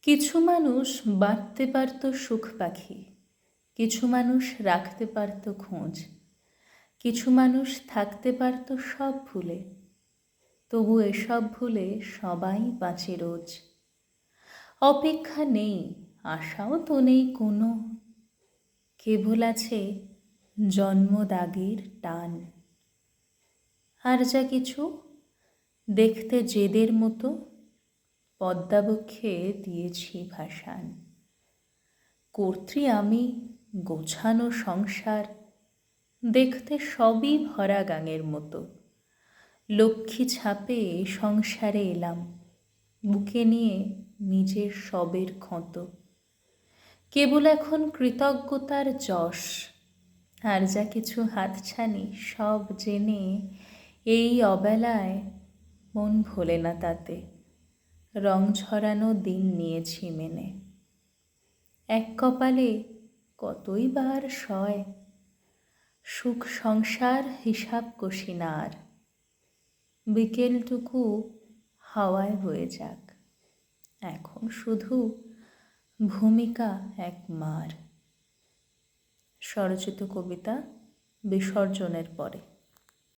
কিছু মানুষ বাঁধতে পারত সুখ পাখি, কিছু মানুষ রাখতে পারত খোঁজ, কিছু মানুষ থাকতে পারত সব ভুলে, তবু এসব ভুলে সবাই বাঁচে রোজ। অপেক্ষা নেই, আশাও তো নেই কোনো, কেবল আছে জন্মদাগের টান। আর যা কিছু দেখতে জেদের মতো, পদ্মাবক্ষে দিয়েছি ভাসান। কর্ত্রী আমি, গোছানো সংসার, দেখতে সবই ভরা গাঙের মতো। লক্ষ্মী ছাপে সংসারে এলাম, বুকে নিয়ে নিজের সবের ক্ষত। কেবল এখন কৃতজ্ঞতার যশ, আর যা কিছু হাতছানি সব জেনে এই অবেলায় মন ভোলে না তাতে। রং ঝরানো দিন নিয়েছি মেনে, এক কপালে কতই বার সয়। সুখ সংসার হিসাব কষি না আর, বিকেলটুকু হাওয়ায় হয়ে যাক। এখন শুধু ভূমিকা এক মার। স্বরচিত কবিতা বিসর্জনের পরে।